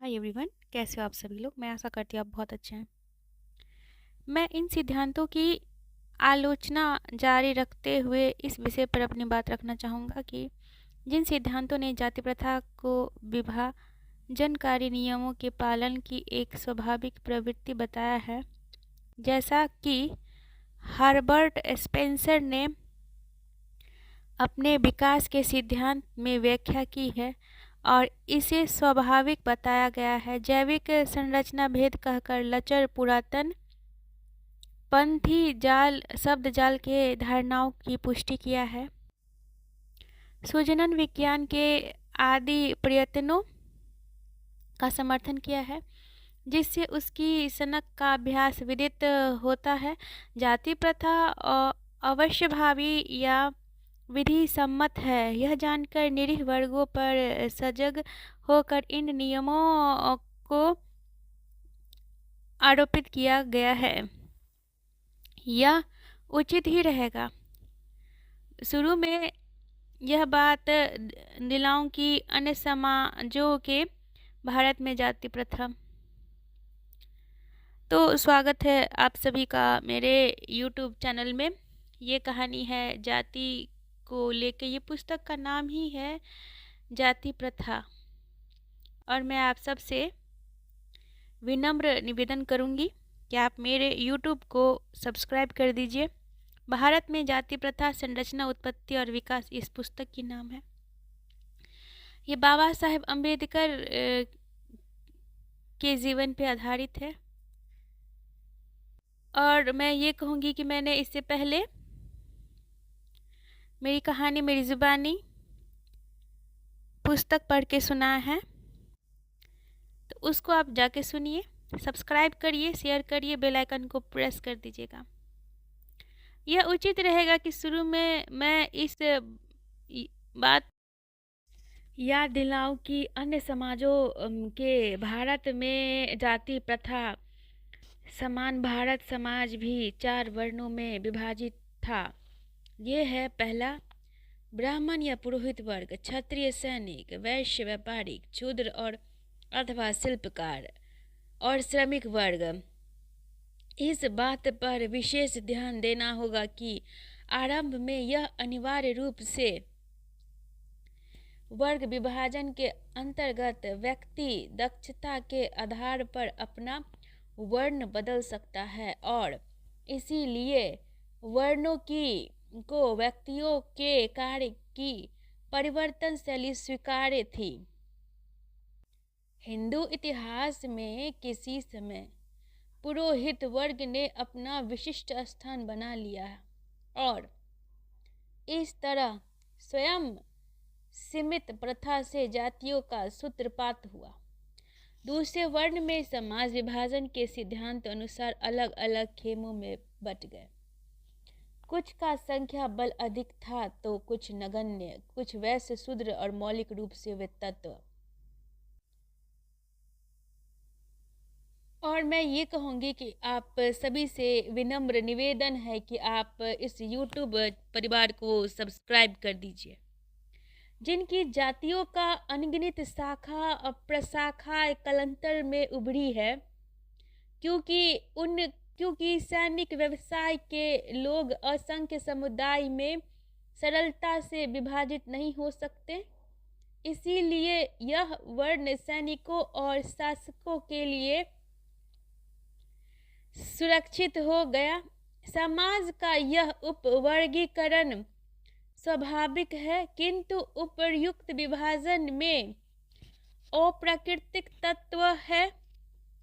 Hi everyone, कैसे हो आप सभी लोग। मैं आशा करती हूँ आप बहुत अच्छे हैं। मैं इन सिद्धांतों की आलोचना जारी रखते हुए इस विषय पर अपनी बात रखना चाहूँगा कि जिन सिद्धांतों ने जाति प्रथा को विभाजनकारी नियमों के पालन की एक स्वाभाविक प्रवृत्ति बताया है, जैसा कि हर्बर्ट स्पेंसर ने अपने विकास के सिद्धांत में व्याख्या की है और इसे स्वाभाविक बताया गया है। जैविक संरचना भेद कहकर लचर पुरातन पंथी जाल शब्द जाल के धारणाओं की पुष्टि किया है। सुजनन विज्ञान के आदि प्रयत्नों का समर्थन किया है, जिससे उसकी सनक का अभ्यास विदित होता है। जाति प्रथा अवश्यभावी या विधि सम्मत है, यह जानकर निरीह वर्गों पर सजग होकर इन नियमों को आरोपित किया गया है। यह उचित ही रहेगा। शुरू में यह बात दिलाऊं कि अन्य समाजों के भारत में जाति प्रथा। तो स्वागत है आप सभी का मेरे YouTube चैनल में। ये कहानी है जाति को लेके। ये पुस्तक का नाम ही है जाति प्रथा और मैं आप सबसे विनम्र निवेदन करूंगी कि आप मेरे YouTube को सब्सक्राइब कर दीजिए। भारत में जाति प्रथा, संरचना, उत्पत्ति और विकास इस पुस्तक की नाम है। ये बाबा साहेब अम्बेडकर के जीवन पे आधारित है और मैं ये कहूँगी कि मैंने इससे पहले मेरी कहानी मेरी ज़ुबानी पुस्तक पढ़ के सुनाया है, तो उसको आप जाके सुनिए, सब्सक्राइब करिए, शेयर करिए, बेल आइकन को प्रेस कर दीजिएगा। यह उचित रहेगा कि शुरू में मैं इस बात याद दिलाऊं कि अन्य समाजों के भारत में जाति प्रथा समान भारत समाज भी 4 वर्णों में विभाजित था। ये है पहला, ब्राह्मण या पुरोहित वर्ग, क्षत्रिय, सैनिक, वैश्य, व्यापारिक, शूद्र और अथवा शिल्पकार और श्रमिक वर्ग। इस बात पर विशेष ध्यान देना होगा कि आरंभ में यह अनिवार्य रूप से वर्ग विभाजन के अंतर्गत व्यक्ति दक्षता के आधार पर अपना वर्ण बदल सकता है और इसीलिए वर्णों को व्यक्तियों के कार्य की परिवर्तन शैली स्वीकार्य थी। हिंदू इतिहास में किसी समय पुरोहित वर्ग ने अपना विशिष्ट स्थान बना लिया और इस तरह स्वयं सीमित प्रथा से जातियों का सूत्रपात हुआ। दूसरे वर्ण में समाज विभाजन के सिद्धांत अनुसार अलग अलग खेमों में बट गए। कुछ का संख्या बल अधिक था तो कुछ नगण्य, कुछ वैश्य, शूद्र और मौलिक रूप से वे तत्व। और मैं ये कहूँगी कि आप सभी से विनम्र निवेदन है कि आप इस YouTube परिवार को सब्सक्राइब कर दीजिए। जिनकी जातियों का अनगिनत शाखा और प्रशाखा कलंतर में उभरी है, क्योंकि सैनिक व्यवसाय के लोग असंख्य समुदाय में सरलता से विभाजित नहीं हो सकते, इसीलिए यह वर्ण सैनिकों और शासकों के लिए सुरक्षित हो गया। समाज का यह उपवर्गीकरण स्वाभाविक है, किंतु उपर्युक्त विभाजन में अप्राकृतिक तत्व है।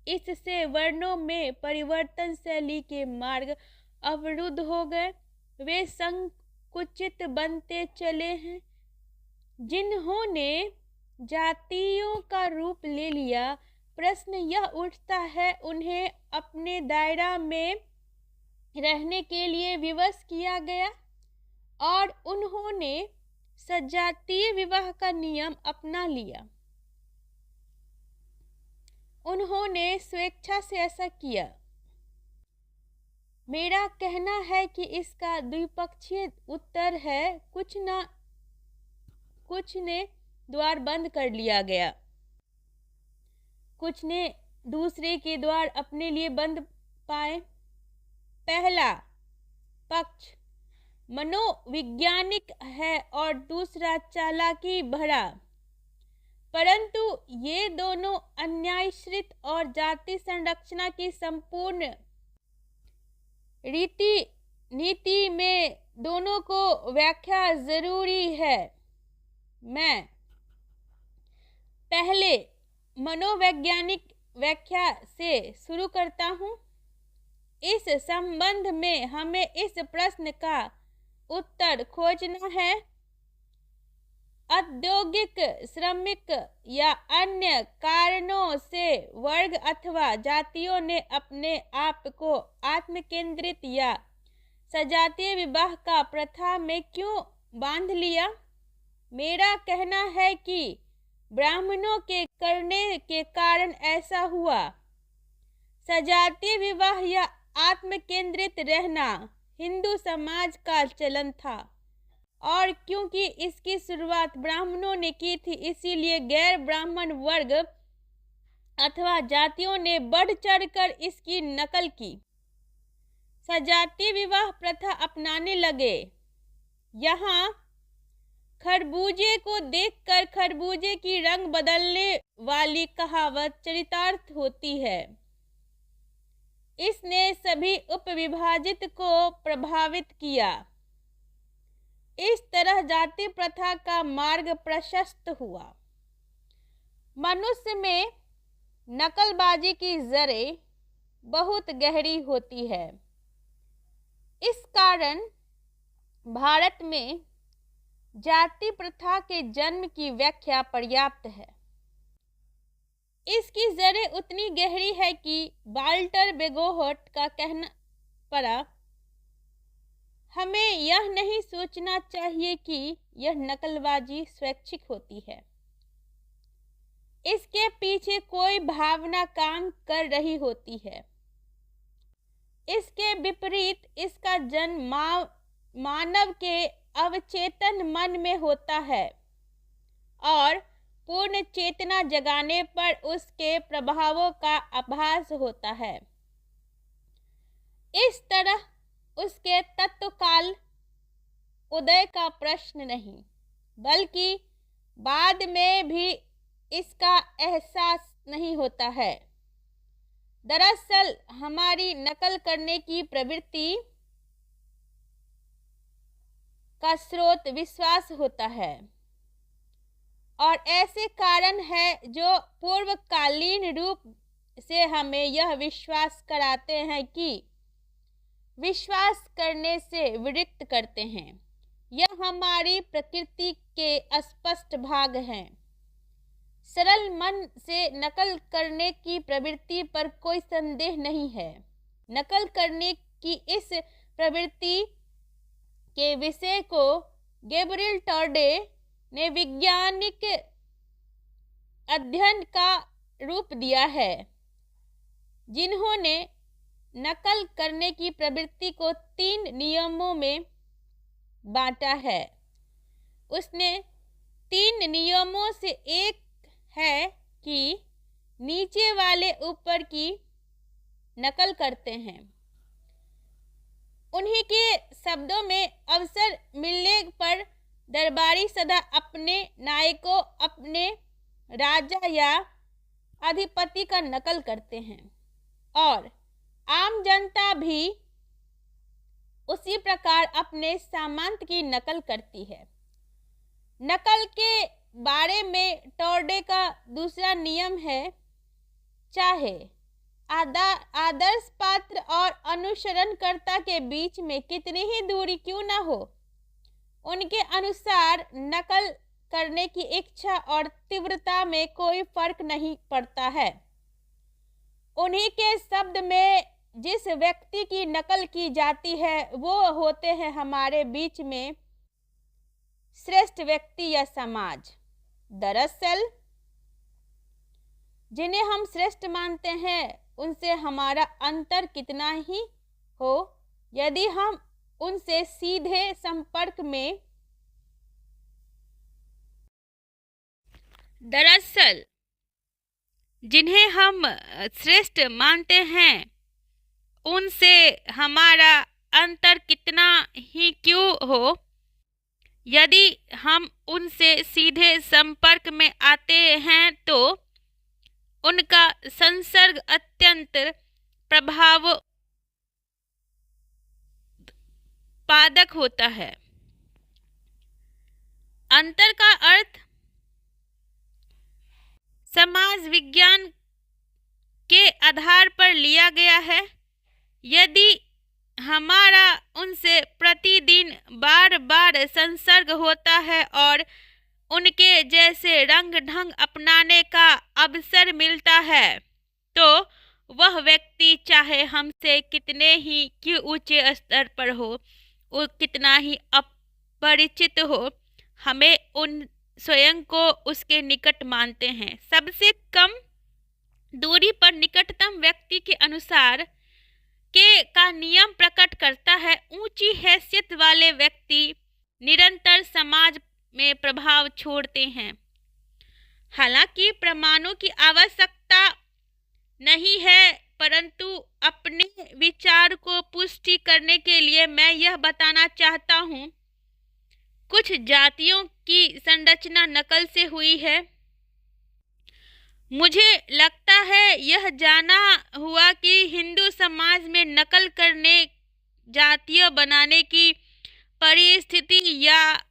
इससे वर्णों में परिवर्तन शैली के मार्ग अवरुद्ध हो गए, वे संकुचित बनते चले हैं। जिन्होंने जातियों का रूप ले लिया, प्रश्न यह उठता है उन्हें अपने दायरा में रहने के लिए विवश किया गया और उन्होंने सजातीय विवाह का नियम अपना लिया। उन्होंने स्वेच्छा से ऐसा किया। मेरा कहना है कि इसका द्विपक्षीय उत्तर है, कुछ ने द्वार बंद कर लिया गया। कुछ ने दूसरे के द्वार अपने लिए बंद पाए। पहला पक्ष मनोवैज्ञानिक है और दूसरा चालाकी भरा, परंतु ये दोनों अन्यायश्रित और जाति संरचना की संपूर्ण रीति नीति में दोनों को व्याख्या जरूरी है। मैं पहले मनोवैज्ञानिक व्याख्या से शुरू करता हूँ। इस संबंध में हमें इस प्रश्न का उत्तर खोजना है, औद्योगिक, श्रमिक या अन्य कारणों से वर्ग अथवा जातियों ने अपने आप को आत्मकेंद्रित या सजातीय विवाह का प्रथा में क्यों बांध लिया? मेरा कहना है कि ब्राह्मणों के करने के कारण ऐसा हुआ। सजातीय विवाह या आत्मकेंद्रित रहना हिंदू समाज का चलन था और क्योंकि इसकी शुरुआत ब्राह्मणों ने की थी, इसीलिए गैर ब्राह्मण वर्ग अथवा जातियों ने बढ़ चढ़कर इसकी नकल की, सजातीय विवाह प्रथा अपनाने लगे। यहाँ खरबूजे को देखकर खरबूजे की रंग बदलने वाली कहावत चरितार्थ होती है। इसने सभी उपविभाजित को प्रभावित किया। इस तरह जाति प्रथा का मार्ग प्रशस्त हुआ। मनुष्य में नकलबाजी की जड़ें बहुत गहरी होती है। इस कारण भारत में जाति प्रथा के जन्म की व्याख्या पर्याप्त है। इसकी जड़ें उतनी गहरी है कि वाल्टर बेगोहट का कहना पड़ा, हमें यह नहीं सोचना चाहिए कि यह नकलबाजी स्वैच्छिक होती है। इसके पीछे कोई भावना काम कर रही होती है। इसके विपरीत इसका जन्म मानव के अवचेतन मन में होता है और पूर्ण चेतना जगाने पर उसके प्रभावों का आभास होता है। इस तरह उसके तत्काल उदय का प्रश्न नहीं, बल्कि बाद में भी इसका एहसास नहीं होता है। दरअसल हमारी नकल करने की प्रवृत्ति का स्रोत विश्वास होता है और ऐसे कारण है जो पूर्वकालीन रूप से हमें यह विश्वास कराते हैं कि विश्वास करने से विरक्त करते हैं। यह हमारी प्रकृति के स्पष्ट भाग हैं। सरल मन से नकल करने की प्रवृत्ति पर कोई संदेह नहीं है। नकल करने की इस प्रवृत्ति के विषय को गैब्रिएल टॉर्डे ने वैज्ञानिक अध्ययन का रूप दिया है, जिन्होंने नकल करने की प्रवृत्ति को 3 नियमों में बांटा है। उसने 3 नियमों से एक है कि नीचे वाले ऊपर की नकल करते हैं। उन्हीं के शब्दों में अवसर मिलने पर दरबारी सदा अपने नायकों, अपने राजा या अधिपति का नकल करते हैं और आम जनता भी उसी प्रकार अपने सामंत की नकल करती है। नकल के बारे में टॉर्डे का दूसरा नियम है, चाहे आदर्श पात्र और अनुसरणकर्ता के बीच में कितनी ही दूरी क्यों न हो, उनके अनुसार नकल करने की इच्छा और तीव्रता में कोई फर्क नहीं पड़ता है। उन्हीं के शब्द में जिस व्यक्ति की नकल की जाती है वो होते हैं हमारे बीच में श्रेष्ठ व्यक्ति या समाज। दरअसल जिन्हें हम श्रेष्ठ मानते हैं उनसे हमारा अंतर कितना ही हो, यदि हम उनसे सीधे संपर्क में दरअसल जिन्हें हम श्रेष्ठ मानते हैं उनसे हमारा अंतर कितना ही क्यों हो, यदि हम उनसे सीधे संपर्क में आते हैं तो उनका संसर्ग अत्यंत प्रभाव पादक होता है। अंतर का अर्थ समाज विज्ञान के आधार पर लिया गया है। यदि हमारा उनसे प्रतिदिन बार बार संसर्ग होता है और उनके जैसे रंग ढंग अपनाने का अवसर मिलता है तो वह व्यक्ति चाहे हमसे कितने ही क्यों ऊंचे स्तर पर हो, वो कितना ही अपरिचित हो, हमें उन स्वयं को उसके निकट मानते हैं। सबसे कम दूरी पर निकटतम व्यक्ति के अनुसार के का नियम प्रकट करता है। ऊंची हैसियत वाले व्यक्ति निरंतर समाज में प्रभाव छोड़ते हैं। हालांकि प्रमाणों की आवश्यकता नहीं है, परंतु अपने विचार को पुष्टि करने के लिए मैं यह बताना चाहता हूँ, कुछ जातियों की संरचना नकल से हुई है। मुझे लगता है यह जाना हुआ कि हिंदू समाज में नकल करने, जातीय बनाने की परिस्थिति या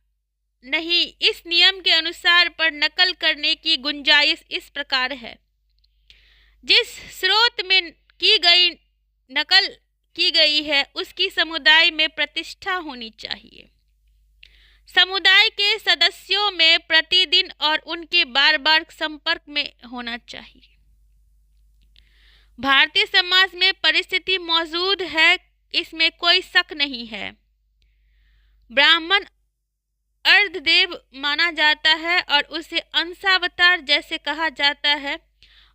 नहीं, इस नियम के अनुसार पर नकल करने की गुंजाइश इस प्रकार है। जिस स्रोत में नकल की गई है उसकी समुदाय में प्रतिष्ठा होनी चाहिए। समुदाय के सदस्यों में प्रतिदिन और उनके बार बार संपर्क में होना चाहिए। भारतीय समाज में परिस्थिति मौजूद है, इसमें कोई शक नहीं है। ब्राह्मण अर्धदेव माना जाता है और उसे अंशावतार जैसे कहा जाता है।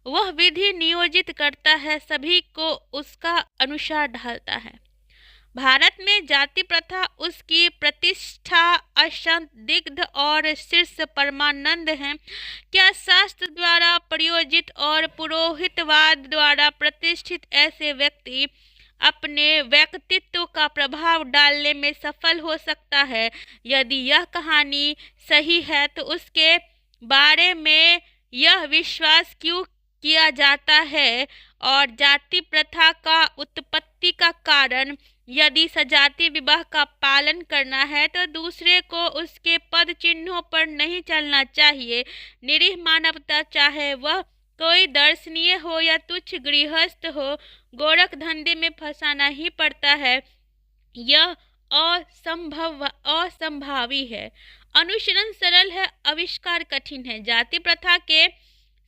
वह विधि नियोजित करता है, सभी को उसका अनुसार ढालता है। भारत में जाति प्रथा उसकी प्रतिष्ठा असंदिग्ध और शीर्ष परमानंद है। क्या शास्त्र द्वारा प्रयोजित और पुरोहितवाद द्वारा प्रतिष्ठित ऐसे व्यक्ति अपने व्यक्तित्व का प्रभाव डालने में सफल हो सकता है? यदि यह कहानी सही है तो उसके बारे में यह विश्वास क्यों किया जाता है? और जाति प्रथा का उत्पत्ति का कारण, यदि सजातीय विवाह का पालन करना है तो दूसरे को उसके पद चिन्हों पर नहीं चलना चाहिए। निरीह मानवता, चाहे वह कोई दर्शनीय हो या तुच्छ गृहस्थ हो, गोरख धंधे में फंसाना ही पड़ता है। यह असंभावी है। अनुसरण सरल है, आविष्कार कठिन है। जाति प्रथा के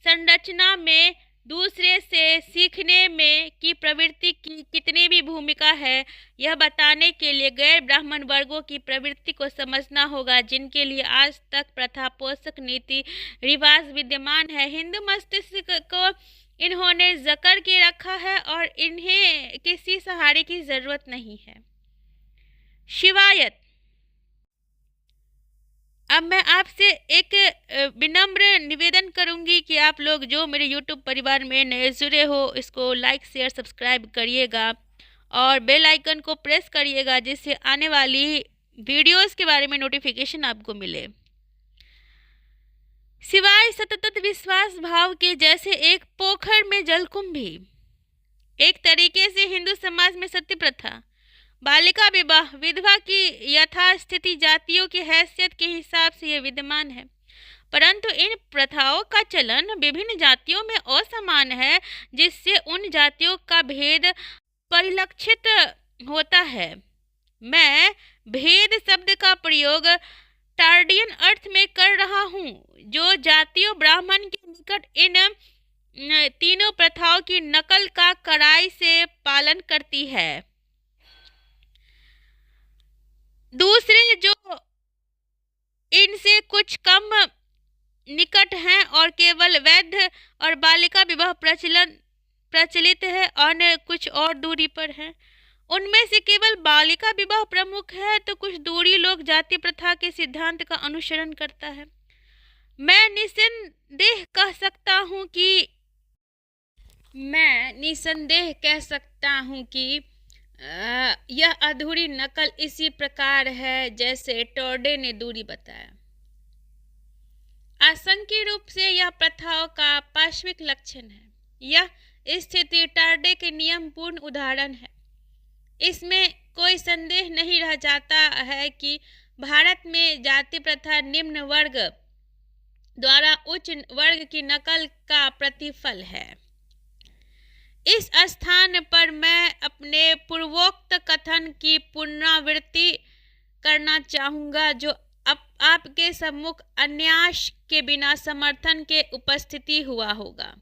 संरचना में दूसरे से सीखने में की प्रवृत्ति की कितनी भी भूमिका है, यह बताने के लिए गैर ब्राह्मण वर्गों की प्रवृत्ति को समझना होगा, जिनके लिए आज तक प्रथा, पोषक, नीति, रिवाज विद्यमान है। हिंदू मस्तिष्क को इन्होंने जकड़ के रखा है और इन्हें किसी सहारे की जरूरत नहीं है। शिवायत। अब मैं आपसे एक विनम्र निवेदन करूंगी कि आप लोग जो मेरे YouTube परिवार में नए जुड़े हो, इसको लाइक, शेयर, सब्सक्राइब करिएगा और बेल आइकन को प्रेस करिएगा, जिससे आने वाली वीडियोस के बारे में नोटिफिकेशन आपको मिले। सिवाय सतत विश्वास भाव के जैसे एक पोखर में जलकुंभी, एक तरीके से हिंदू समाज में सती प्रथा, बालिका विवाह, विधवा की यथास्थिति जातियों की हैसियत के हिसाब से यह विद्यमान है, परंतु इन प्रथाओं का चलन विभिन्न जातियों में असमान है, जिससे उन जातियों का भेद परिलक्षित होता है। मैं भेद शब्द का प्रयोग टार्डियन अर्थ में कर रहा हूँ, जो जातियों ब्राह्मण के निकट इन तीनों प्रथाओं की नकल का कड़ाई से पालन करती है। दूसरे जो इनसे कुछ कम निकट हैं और केवल वैध और बालिका विवाह प्रचलित है, अन्य कुछ और दूरी पर हैं। उनमें से केवल बालिका विवाह प्रमुख है, तो कुछ दूरी लोग जाति प्रथा के सिद्धांत का अनुसरण करता है। मैं निस्संदेह कह सकता हूँ कि मैं निसंदेह कह सकता हूँ कि यह अधूरी नकल इसी प्रकार है जैसे टोडे ने दूरी बताया। आशंकीय रूप से यह प्रथाओं का पार्श्विक लक्षण है। यह स्थिति टर्डे के नियम पूर्ण उदाहरण है। इसमें कोई संदेह नहीं रह जाता है कि भारत में जाति प्रथा निम्न वर्ग द्वारा उच्च वर्ग की नकल का प्रतिफल है। इस स्थान पर मैं अपने पूर्वोक्त कथन की पुनरावृत्ति करना चाहूँगा जो आपके सम्मुख अन्यास के बिना समर्थन के उपस्थिति हुआ होगा।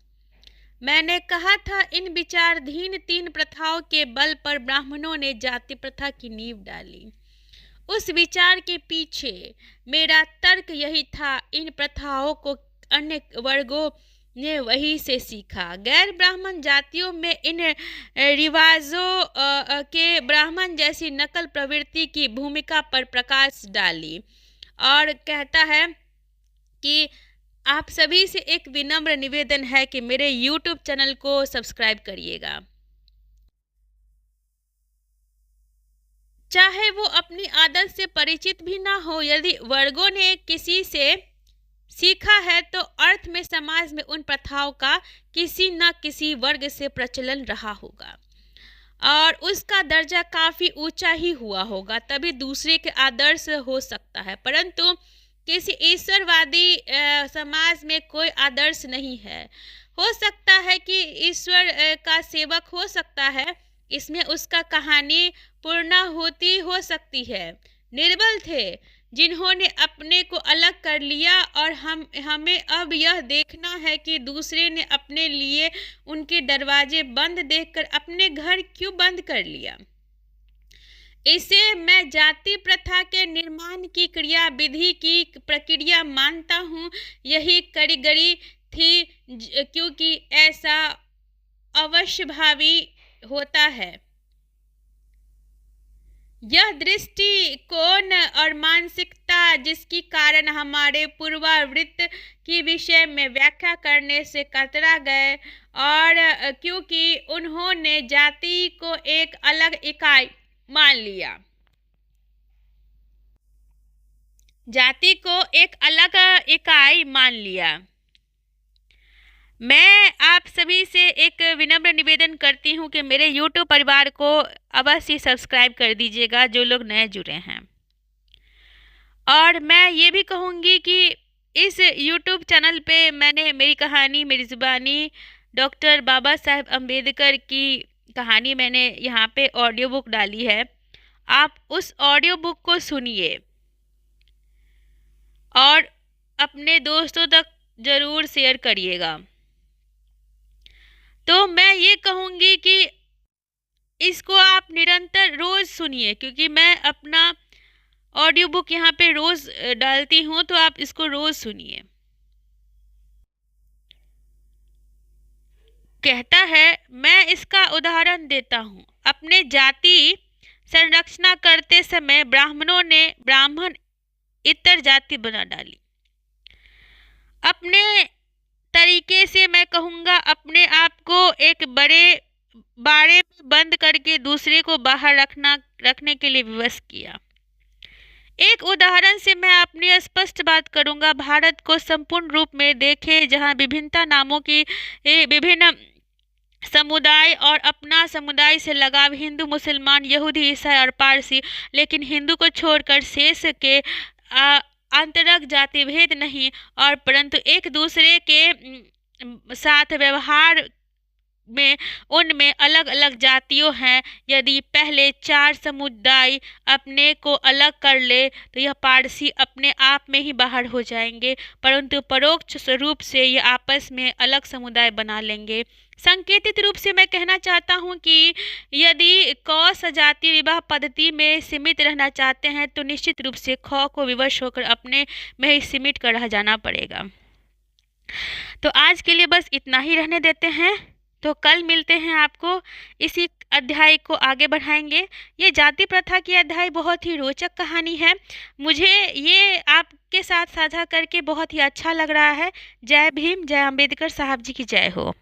मैंने कहा था इन विचारधीन 3 प्रथाओं के बल पर ब्राह्मणों ने जाति प्रथा की नींव डाली। उस विचार के पीछे मेरा तर्क यही था, इन प्रथाओं को अन्य वर्गों ने वही से सीखा। गैर ब्राह्मण जातियों में इन रिवाजों के ब्राह्मण जैसी नकल प्रवृत्ति की भूमिका पर प्रकाश डाली और कहता है कि आप सभी से एक विनम्र निवेदन है कि मेरे YouTube चैनल को सब्सक्राइब करिएगा। चाहे वो अपनी आदत से परिचित भी ना हो, यदि वर्गों ने किसी से सीखा है तो अर्थ में समाज में उन प्रथाओं का किसी न किसी वर्ग से प्रचलन रहा होगा और उसका दर्जा काफ़ी ऊंचा ही हुआ होगा, तभी दूसरे के आदर्श हो सकता है। परंतु किसी ईश्वरवादी समाज में कोई आदर्श नहीं है। हो सकता है कि ईश्वर का सेवक हो सकता है, इसमें उसका कहानी पूर्णाहुति हो सकती है। निर्बल थे जिन्होंने अपने को अलग कर लिया और हमें अब यह देखना है कि दूसरे ने अपने लिए उनके दरवाजे बंद देखकर अपने घर क्यों बंद कर लिया। इसे मैं जाति प्रथा के निर्माण की क्रिया विधि की प्रक्रिया मानता हूँ। यही कारीगरी थी क्योंकि ऐसा अवश्यभावी होता है। यह दृष्टिकोण और मानसिकता जिसके कारण हमारे पूर्वावृत्त की विषय में व्याख्या करने से कतरा गए और क्योंकि उन्होंने जाति को एक अलग इकाई मान लिया, जाति को एक अलग इकाई मान लिया। मैं आप सभी से एक विनम्र निवेदन करती हूँ कि मेरे YouTube परिवार को अवश्य सब्सक्राइब कर दीजिएगा जो लोग नए जुड़े हैं। और मैं ये भी कहूँगी कि इस YouTube चैनल पे मैंने मेरी कहानी, मेरी ज़ुबानी, डॉक्टर बाबा साहेब अम्बेडकर की कहानी मैंने यहाँ पे ऑडियो बुक डाली है। आप उस ऑडियो बुक को सुनिए और अपने दोस्तों तक ज़रूर शेयर करिएगा। तो मैं ये कहूँगी कि इसको आप निरंतर रोज़ सुनिए, क्योंकि मैं अपना ऑडियो बुक यहाँ पे रोज़ डालती हूँ, तो आप इसको रोज़ सुनिए। कहता है, मैं इसका उदाहरण देता हूँ। अपने जाति संरचना करते समय ब्राह्मणों ने ब्राह्मण इतर जाति बना डाली। अपने तरीके से मैं कहूँगा अपने आप को एक बड़े बाड़े में बंद करके दूसरे को बाहर रखने के लिए विवश किया। एक उदाहरण से मैं अपनी स्पष्ट बात करूँगा। भारत को संपूर्ण रूप में देखें, जहाँ विभिन्नता नामों की विभिन्न समुदाय और अपना समुदाय से लगाव हिंदू, मुसलमान, यहूदी, ईसाई और पारसी, लेकिन हिंदू को छोड़कर शेष के अंतरंग जाति भेद नहीं और परंतु एक दूसरे के साथ व्यवहार में उनमें अलग अलग जातियों हैं। यदि पहले 4 समुदाय अपने को अलग कर ले तो यह पारसी अपने आप में ही बाहर हो जाएंगे, परंतु परोक्ष रूप से ये आपस में अलग समुदाय बना लेंगे। संकेतित रूप से मैं कहना चाहता हूँ कि यदि क सजातीय विवाह पद्धति में सीमित रहना चाहते हैं तो निश्चित रूप से ख को विवश होकर अपने में ही सीमित कर रह जाना पड़ेगा। तो आज के लिए बस इतना ही रहने देते हैं, तो कल मिलते हैं। आपको इसी अध्याय को आगे बढ़ाएंगे। ये जाति प्रथा की अध्याय बहुत ही रोचक कहानी है। मुझे ये आपके साथ साझा करके बहुत ही अच्छा लग रहा है। जय भीम, जय अम्बेडकर साहब जी की जय हो।